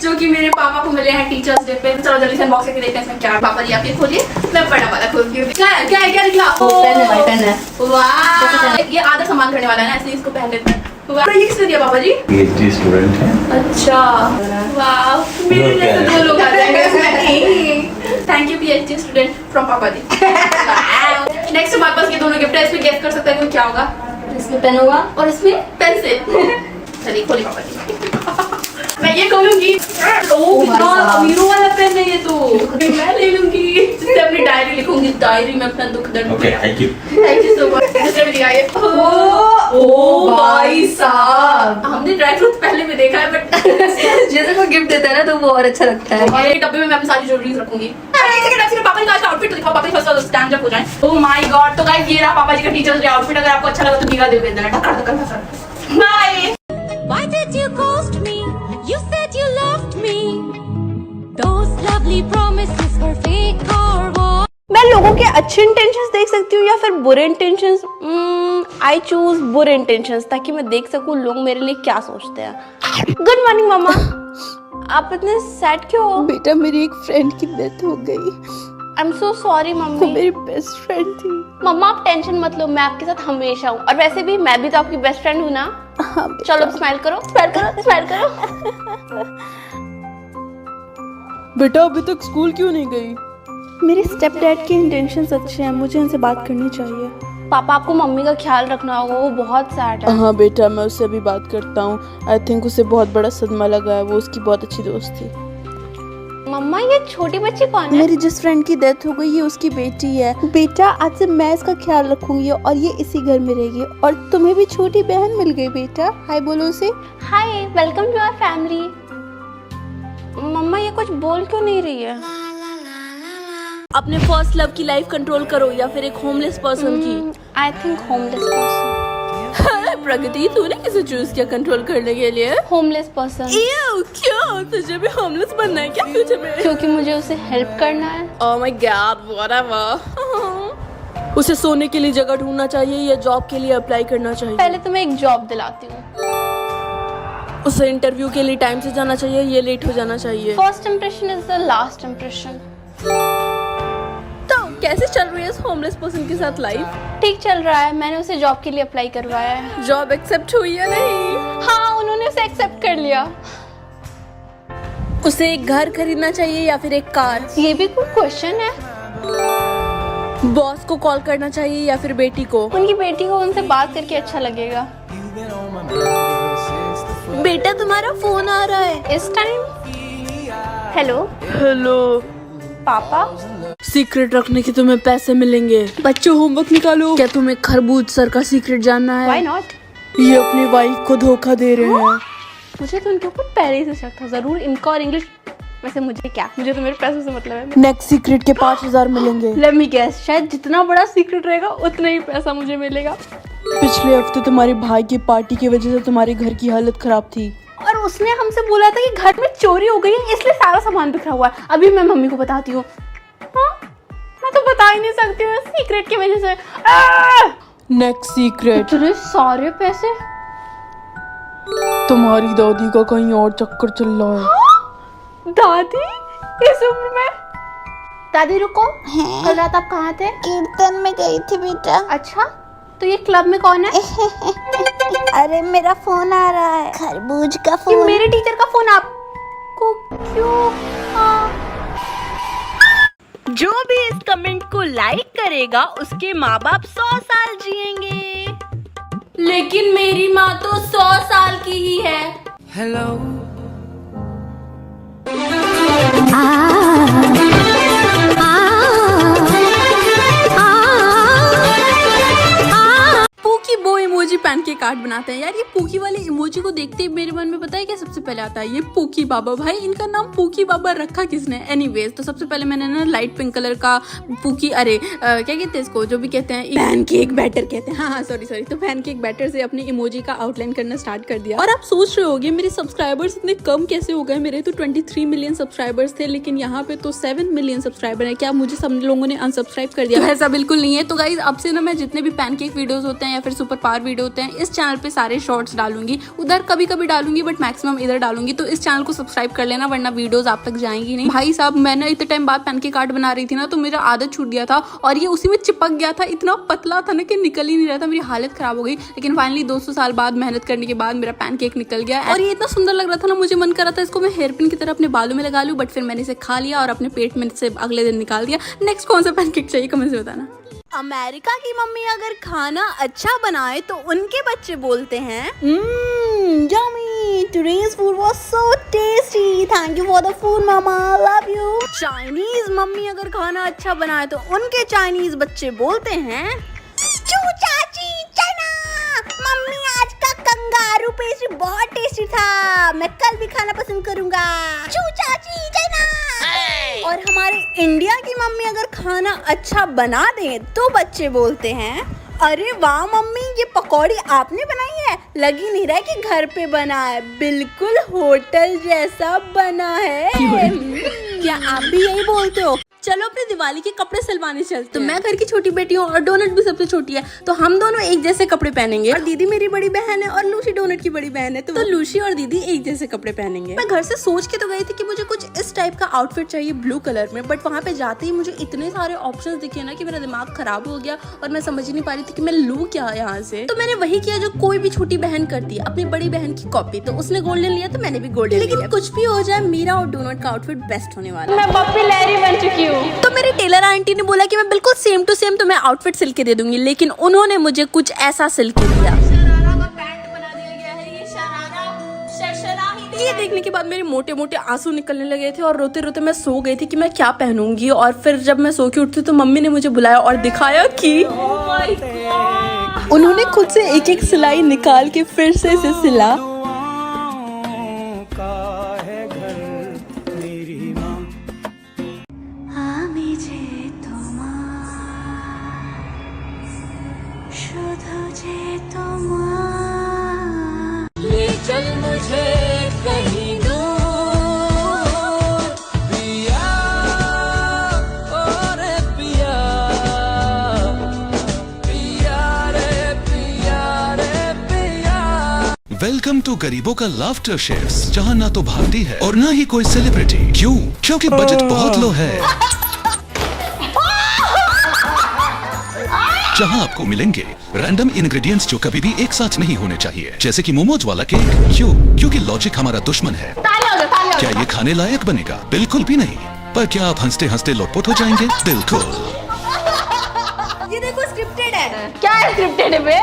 जो कि मेरे पापा को मिले हैं टीचर्स डे पे। चलो जल्दी से अनबॉक्स करके देखते हैं इसमें क्या है। पापा जी आप ये खोलिए, मैं बड़ा वाला खोलती हूँ। क्या है क्या निकला? पेन है। वाह, ये आधा सामान करने वाला है ना, इसलिए इसको पहन लेते हैं। वाह, ये किसने दिया पापा जी? PhD स्टूडेंट है। अच्छा वाह, मेरे जैसे दो लोग आ जाएंगे। Thank you PhD student from पापा जी। नेक्स्ट हमारे पास ये दोनों गिफ्ट है, इसमें गेस कर सकते हैं क्या होगा। इसमें पेन होगा और इसमें पेंसिल। चलिए खोलिए पापा जी। मैं ये खोलूंगी। ओह कितना अमीरों वाला पेन है ये तो। मैं ले लूंगी, जिससे अपनी डायरी लिखूंगी। डायरी में अपना दुख दर्द। Okay thank you so much. दूसरे में दिखाइए। ओ भाई साहब, हमने ड्राई फ्रूट पहले भी देखा है बट जैसे कोई गिफ्ट देता है ना तो वो और अच्छा लगता है। और ये डब्बे में मैं अपनी सारी ज्वेलरीज रखूंगी। पापा जी का आउटफिट दिखाओ, पापा जी फर्स्ट स्टैंड अप हो जाए। ओह माय गॉड, तो गाइस ये रहा पापा जी का टीचर्स डे आउटफिट। अगर आपको अच्छा लगा तो निगाह दे देना। ढक्कन bye. Why did you ghost me? You said you loved me. Those lovely promises were fake or what? मैं लोगों के अच्छे इंटेंशंस देख सकती हूँ या फिर बुरे इंटेंशंस। आई चूज बुरे इंटेंशंस, ताकि मैं देख सकूँ लोग मेरे लिए क्या सोचते हैं। गुड मॉर्निंग मामा, आप इतने सैड क्यों हो? बेटा मेरी एक फ्रेंड की डेथ हो गई। आई एम सो सॉरी वो मम्मी। मेरी बेस्ट फ्रेंड थी। मम्मा आप टेंशन मत लो, मैं आपके साथ हमेशा हूँ। और वैसे भी मैं भी तो आपकी बेस्ट फ्रेंड हूँ ना। हाँ बेटा। चलो स्माइल करो, स्माइल करो, स्माइल करो। बेटा अभी तक स्कूल क्यों नहीं गई? मेरे स्टेप डैड के इंटेंशंस अच्छे हैं, मुझे उनसे बात करनी चाहिए। पापा आपको मम्मी का ख्याल रखना होगा, वो बहुत सैड है। हाँ बेटा मैं उससे अभी बात करता हूँ। आई थिंक उसे बहुत बड़ा सदमा लगा है, वो उसकी बहुत अच्छी दोस्त थी। मम्मा ये छोटी बच्ची कौन है? मेरी जिस फ्रेंड की डेथ हो गई ये उसकी बेटी है। बेटा आज से मैं इसका ख्याल रखूंगी और ये इसी घर में रहेगी। और तुम्हें भी छोटी बहन मिल गई बेटा, हाय बोलो उसे। Hi, welcome to our family. मम्मा ये कुछ बोल क्यों नहीं रही है? अपने फर्स्ट लव की लाइफ कंट्रोल करो या फिर एक होमलेस पर्सन की। I think homeless person. Pragati तूने किसे चूज किया कंट्रोल करने के लिए? Homeless person. क्यों तुझे भी होमलेस बनना है क्या फ्यूचर में? क्योंकि मुझे उसे हेल्प करना है। Oh my God whatever. उसे सोने के लिए जगह ढूंढना चाहिए या जॉब के लिए अप्लाई करना चाहिए? पहले तो मैं एक जॉब दिलाती हूँ। उसे इंटरव्यू के लिए टाइम से जाना चाहिए या लेट हो जाना चाहिए? First impression is the last impression. तो कैसे चल रही है इस होमलेस पर्सन के साथ लाइफ? ठीक चल रहा है, मैंने उसे जॉब के लिए अप्लाई करवाया है। जॉब एक्सेप्ट हुई या नहीं? हाँ उन्होंने उसे एक्सेप्ट कर लिया। उसे एक घर खरीदना चाहिए या फिर एक कार? ये भी कोई क्वेश्चन है? बॉस को कॉल करना चाहिए या फिर बेटी को? उनकी बेटी को उनसे बात करके अच्छा लगेगा। बेटा तुम्हारा फोन आ रहा है इस टाइम। हेलो हेलो पापा। सीक्रेट रखने के तुम्हें पैसे मिलेंगे। बच्चों होमवर्क निकालो। क्या तुम्हें खरबूज सर का सीक्रेट जानना है? Why not? ये अपनी वाइफ को धोखा दे रहे हैं। मुझे तो उनके ऊपर पहले ही से शक था, जरूर इनका और इंग्लिश। वैसे मुझे क्या, मुझे तो मेरे पैसों से मतलब है। नेक्स्ट सीक्रेट के 5000 मिलेंगे। लेट मी गेस, शायद जितना बड़ा सीक्रेट रहेगा उतना ही पैसा मुझे मिलेगा। पिछले हफ्ते तुम्हारे भाई की पार्टी की वजह से तुम्हारे घर की हालत खराब थी और उसने हमसे बोला था कि घर में चोरी हो गई है, इसलिए सारा सामान बिखरा हुआ है। अभी मैं मम्मी को बताती हूँ। हाँ? मैं तो बता ही नहीं सकती हूँ सीक्रेट की वजह से। Next secret. इतने सारे पैसे। तुम्हारी दादी का कहीं और चक्कर चल रहा है। हाँ? दादी इस उम्र में? दादी रुको, कल रात आप कहाँ थे? कीर्तन में गई थी बेटा। अच्छा, तो ये क्लब में कौन है? अरे मेरा फोन आ रहा है, खरबूज का ये फोन। मेरे टीचर का फोन आपको क्यों? जो भी इस कमेंट को लाइक करेगा उसके माँ बाप 100 साल जिएंगे। लेकिन मेरी माँ तो 100 साल की ही है। हेलो पूकी बो इमोजी पैनकेक कार्ड बनाते हैं यार। ये पूकी वाले इमोजी को देखते ही मेरे मन में पता है क्या सबसे पहले आता है? ये पूकी बाबा। भाई इनका नाम पूकी बाबा रखा किसने? एनीवेज तो सबसे पहले मैंने ना लाइट पिंक कलर का पूकी, अरे क्या कहते हैं इसको, जो भी कहते हैं पैनकेक बैटर कहते हैं। हाँ सॉरी। तो पैनकेक बैटर से अपनी इमोजी का आउटलाइन करना स्टार्ट कर दिया। और आप सोच रहे होगे मेरे सब्सक्राइबर्स इतने कम कैसे हो गए? मेरे तो 23 मिलियन सब्सक्राइबर्स थे, लेकिन यहाँ पे तो 7 मिलियन सब्सक्राइबर है। क्या मुझे सब लोगों ने अनसब्सक्राइब कर दिया? तो ऐसा बिल्कुल नहीं है। तो गाइज अब से ना मैं जितने भी पैनकेक वीडियोस होते हैं या फिर सुपर पावर वीडियो होते हैं होते हैं। इस चैनल पे सारे शॉर्ट्स डालूंगी, उधर कभी कभी डालूंगी बट मैक्सिमम इधर डालूंगी। तो इस चैनल को सब्सक्राइब कर लेना वरना वीडियोस आप तक जाएंगी नहीं। भाई साहब मैं ना इतने टाइम बाद पैनकेक आर्ट बना रही थी ना तो मेरा आदत छूट गया था और ये उसी में चिपक गया था। इतना पतला था ना कि निकल ही नहीं रहा था, मेरी हालत खराब हो गई। लेकिन फाइनली 200 साल बाद मेहनत करने के बाद मेरा पैनकेक निकल गया और ये इतना सुंदर लग रहा था ना, मुझे मन कर रहा था इसको मैं हेयर पिन की तरह अपने बालों में लगा लूं, बट फिर मैंने इसे खा लिया और अपने पेट में से अगले दिन निकाल दिया। नेक्स्ट कौन सा पैनकेक चाहिए कमेंट से बताना। अमेरिका की मम्मी अगर खाना अच्छा बनाए तो उनके बच्चे बोलते हैं yummy, today's food was so tasty, thank you for the food mama, love you। Chinese mummy अगर खाना अच्छा बनाए तो उनके चाइनीज बच्चे बोलते हैं चू चाची चना, मम्मी आज का कंगारू पेस्ट्री बहुत टेस्टी था, मैं कल भी खाना पसंद करूंगा, चू चाची चना। और हमारे इंडिया की मम्मी अगर खाना अच्छा बना दे तो बच्चे बोलते हैं अरे वाह मम्मी ये पकौड़ी आपने बनाई है, लग ही नहीं रहा है कि घर पे बना है, बिल्कुल होटल जैसा बना है। क्या आप भी यही बोलते हो? चलो अपने दिवाली के कपड़े सिलवाने चलते तो मैं घर की छोटी बेटी हूँ और डोनट भी सबसे छोटी है, तो हम दोनों एक जैसे कपड़े पहनेंगे। और दीदी मेरी बड़ी बहन है और लूसी डोनट की बड़ी बहन है, तो लूसी और दीदी एक जैसे कपड़े पहनेंगे। मैं घर से सोच के तो गई थी कि मुझे कुछ इस टाइप का आउटफिट चाहिए ब्लू कलर में, बट वहाँ पे जाते ही मुझे इतने सारे ऑप्शंस दिखे ना कि मेरा दिमाग खराब हो गया और मैं समझ ही नहीं पा रही थी कि मैं लूं क्या यहाँ से। तो मैंने वही किया जो कोई भी छोटी बहन करती है, अपनी बड़ी बहन की कॉपी। तो उसने गोल्डन लिया तो मैंने भी गोल्डन लिया। लेकिन कुछ भी हो जाए मेरा और डोनट का आउटफिट बेस्ट होने वाला है। मैं पप्पी लहरी बन चुकी हूँ। तो मेरे टेलर आंटी ने बोला कि मैं बिल्कुल सेम टू सेम तुम्हें आउटफिट सिल के दे दूंगी, लेकिन उन्होंने मुझे कुछ ऐसा सिल के दिया। ये देखने के बाद मेरे मोटे मोटे आंसू निकलने लगे थे और रोते रोते मैं सो गई थी कि मैं क्या पहनूंगी। और फिर जब मैं सो के उठती तो मम्मी ने मुझे बुलाया और दिखाया कि उन्होंने खुद से एक एक सिलाई निकाल के फिर से इसे सिला। चल मुझे कहीं दूर पिया, और पिया पिया रे पिया रे पिया। वेलकम टू गरीबों का लाफ्टर शेफ्स, जहां ना तो भारती है और ना ही कोई सेलिब्रिटी। क्यों? क्योंकि बजट बहुत लो है। जहां आपको मिलेंगे रैंडम इंग्रेडिएंट्स जो कभी भी एक साथ नहीं होने चाहिए, जैसे कि मोमोज वाला केक। क्यों? क्योंकि लॉजिक हमारा दुश्मन है। क्या ये खाने लायक बनेगा? बिल्कुल भी नहीं। पर क्या आप हंसते हंसते लोटपोट हो जाएंगे? बिल्कुल। ये देखो स्क्रिप्टेड है। क्या है स्क्रिप्टेड है बे?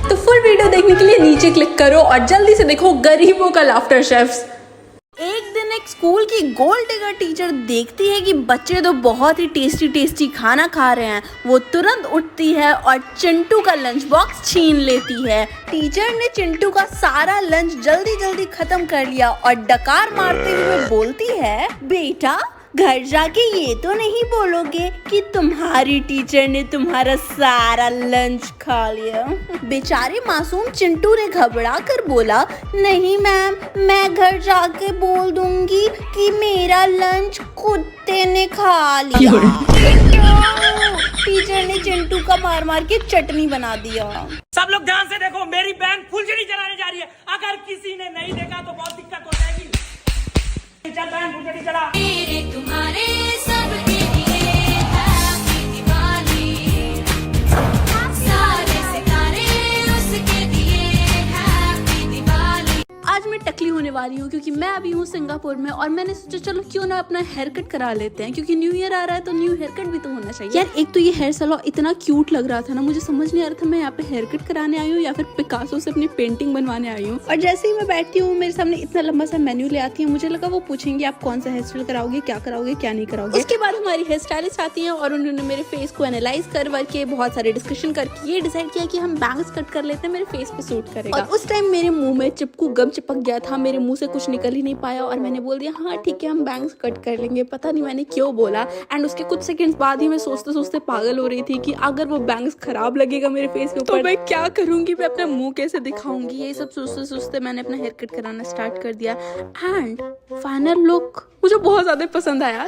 तो फुल वीडियो देखने के लिए नीचे क्लिक करो और जल्दी से देखो गरीबों का लाफ्टर शेफ्स। एक दिन एक स्कूल की गोल्ड डिगर टीचर देखती है कि बच्चे तो बहुत ही टेस्टी टेस्टी खाना खा रहे हैं। वो तुरंत उठती है और चिंटू का लंच बॉक्स छीन लेती है। टीचर ने चिंटू का सारा लंच जल्दी जल्दी खत्म कर लिया और डकार मारते हुए बोलती है बेटा घर जाके ये तो नहीं बोलोगे कि तुम्हारी टीचर ने तुम्हारा सारा लंच खा लिया। बेचारे मासूम चिंटू ने घबरा कर बोला नहीं मैम, मैं घर जाके बोल दूंगी कि मेरा लंच कुत्ते ने खा लिया। टीचर ने चिंटू का मार मार के चटनी बना दिया। सब लोग ध्यान से देखो, मेरी बहन फुलझड़ी जलाने जा रही है। अगर किसी ने नहीं देखा तो बहुत दिक्कत हो जाएगी। चल बहन फुलझड़ी जला। मेरे तुम्हारे सबके लिए हैप्पी दिवाली, सारे सितारे उसके दिए हैप्पी दिवाली। आज मैं टकली होने वाली हूँ क्योंकि मैं अभी हूँ सिंगापुर में और मैंने सोचा चलो क्यों ना अपना हेयर कट करा लेते हैं, क्योंकि न्यू ईयर आ रहा है तो न्यू हेयर कट भी तो होना चाहिए। यार एक तो ये हेयर सलॉन इतना क्यूट लग रहा था ना, मुझे समझ नहीं आ रहा था मैं यहाँ पे हेयर कट कराने आई हूँ या फिर पिकासो से अपनी पेंटिंग बनवाने आई हूँ। और जैसे ही मैं बैठती हूँ मेरे सामने इतना लंबा सा मेन्यू ले आती है, मुझे लगा वो पूछेंगे आप कौन सा हेयर स्टाइल कराओगे, क्या कराओगे, क्या नहीं कराओगे। उसके बाद हमारी हेयर स्टाइलिस्ट आती है और उन्होंने मेरे फेस को एनालाइज करके बहुत सारे डिस्कशन करके ये डिसाइड किया कि हम बैंग्स कट कर लेते हैं, मेरे फेस पे सूट करेगा। और उस टाइम मेरे मुंह में चिपकू गम चिपक गया था, मेरे मुंह से कुछ निकल ही नहीं पाया और मैंने बोल दिया हाँ ठीक है हम बैंग्स कट कर लेंगे। पता नहीं मैंने क्यों बोला। एंड उसके कुछ सेकंड्स बाद ही मैं सोचते सोचते पागल हो रही थी कि अगर वो बैंग्स खराब लगेगा मेरे फेस के ऊपर तो मैं क्या करूंगी, मैं अपना मुंह कैसे दिखाऊंगी। ये सब सोचते सोचते मैंने अपना हेयर कट कराना स्टार्ट कर दिया एंड फाइनल लुक मुझे बहुत ज्यादा पसंद आया।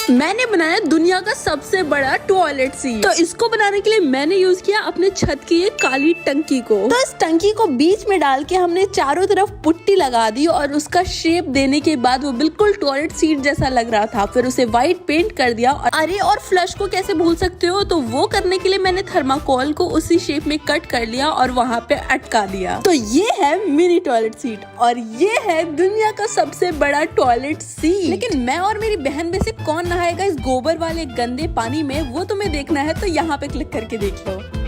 मैंने बनाया दुनिया का सबसे बड़ा टॉयलेट सीट। तो इसको बनाने के लिए मैंने यूज किया अपने छत की ये काली टंकी को। तो इस टंकी को बीच में डाल के हमने चारों तरफ पुट्टी लगा दी और उसका शेप देने के बाद वो बिल्कुल टॉयलेट सीट जैसा लग रहा था। फिर उसे व्हाइट पेंट कर दिया। अरे और फ्लश को कैसे भूल सकते हो, तो वो करने के लिए मैंने थर्माकोल को उसी शेप में कट कर लिया और वहाँ पे अटका दिया। तो ये है मिनी टॉयलेट सीट और ये है दुनिया का सबसे बड़ा टॉयलेट सीट। लेकिन मैं और मेरी बहन में से कौन नहाएगा इस गोबर वाले गंदे पानी में, वो तुम्हें देखना है तो यहाँ पे क्लिक करके देख लो।